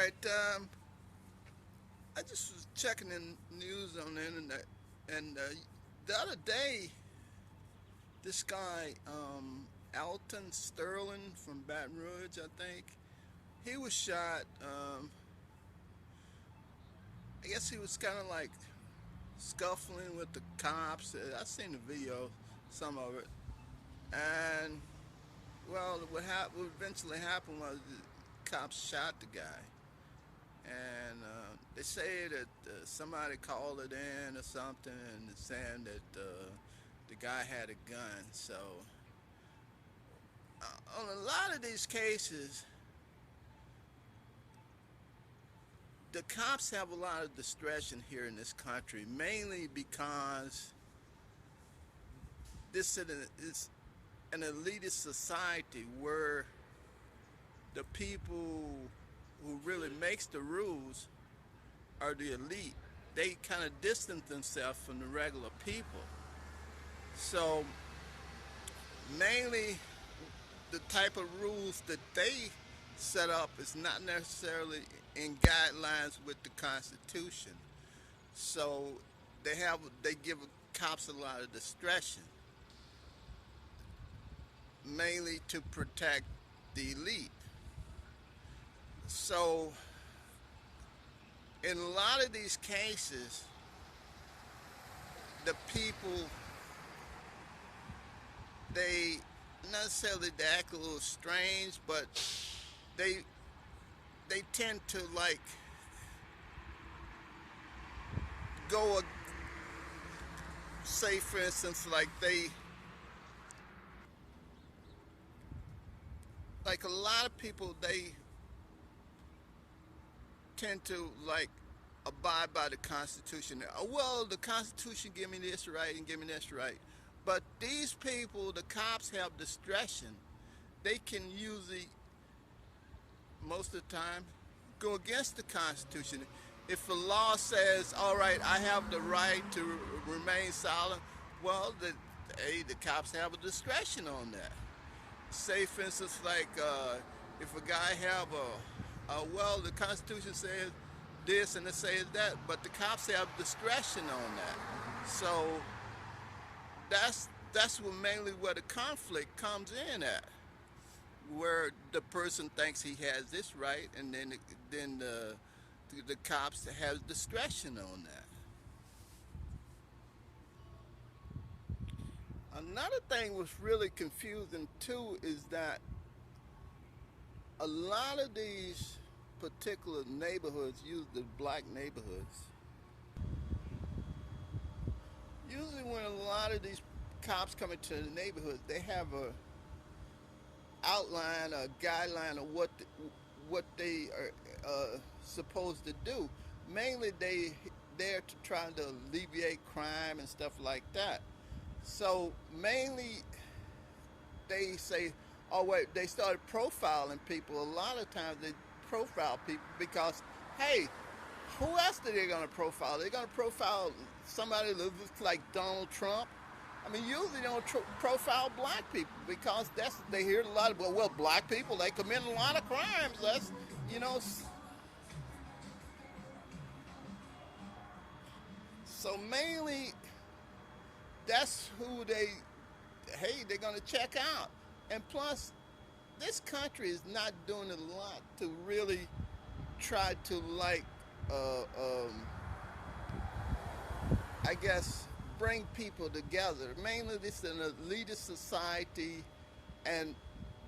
right. I just was checking in news on the internet, and the other day, this guy, Alton Sterling from Baton Rouge, I think, he was shot. I guess he was kind of like scuffling with the cops. I seen the video, some of it, and well, what eventually happened was the cops shot the guy. And they say that somebody called it in or something, and it's saying that the guy had a gun. So on a lot of these cases, the cops have a lot of discretion here in this country, mainly because this is an elitist society where the people who really makes the rules are the elite. They kind of distance themselves from the regular people. So mainly the type of rules that they set up is not necessarily in guidelines with the Constitution. So they give cops a lot of discretion, mainly to protect the elite. So in a lot of these cases, the people, they not necessarily they act a little strange, but they they tend to like go say for instance like a lot of people they tend to like abide by the Constitution. Well, the Constitution give me this right and give me this right, but these people, the cops, have discretion. They can usually, most of the time, go against the Constitution. If the law says, "All right, I have the right to remain silent," well, the cops have a discretion on that. Say, for instance, like if a guy have well, the Constitution says this and it says that, but the cops have discretion on that. So that's what mainly where the conflict comes in at, where the person thinks he has this right, and then the cops have discretion on that. Another thing was really confusing too is that a lot of these particular neighborhoods, usually the black neighborhoods, usually when a lot of these cops come into the neighborhood, they have a outline, a guideline of what they are supposed to do. Mainly, they're to trying to alleviate crime and stuff like that. So mainly, they say, oh wait, they started profiling people. A lot of times they profile people because, hey, who else are they gonna profile? They're gonna profile somebody that looks like Donald Trump. I mean, usually they don't profile black people because they hear a lot of, well, black people, they commit a lot of crimes. That's, you know, so mainly that's who they're gonna check out. And plus, this country is not doing a lot to really try to like, uh, um, I guess, bring people together. Mainly, this is an elitist society, and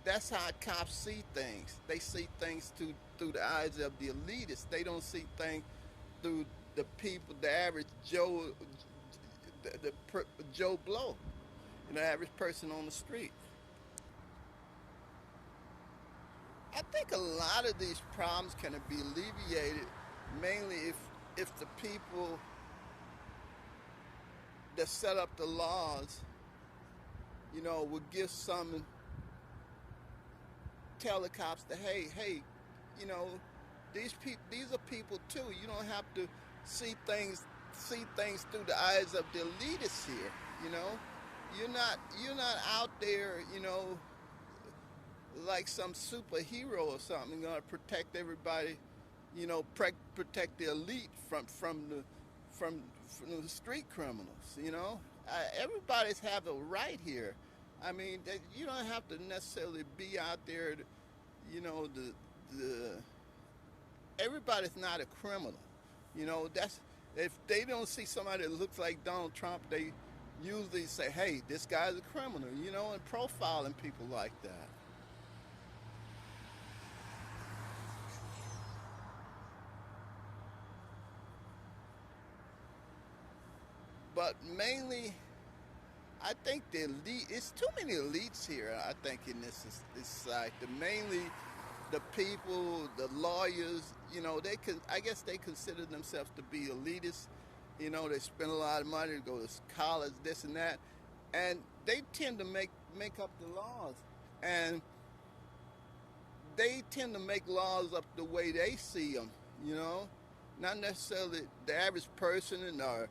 that's how cops see things. They see things through the eyes of the elitists. They don't see things through the people, the average Joe Blow, the average person on the street. I think a lot of these problems can be alleviated mainly if the people that set up the laws, would give some, tell the cops that, hey, you know, these are people too. You don't have to see things through the eyes of the elitists here. You know, you're not out there, like some superhero or something, gonna protect everybody, protect the elite from from the street criminals. Everybody's have a right here. I mean, you don't have to necessarily be out there. The everybody's not a criminal. That's if they don't see somebody that looks like Donald Trump, they usually say, "Hey, this guy's a criminal," and profiling people like that. But mainly, I think the elite. It's too many elites here. I think in this side, mainly the people, the lawyers. They can. I guess they consider themselves to be elitists. They spend a lot of money to go to college, this and that, and they tend to make up the laws, and they tend to make laws up the way they see them. Not necessarily the average person or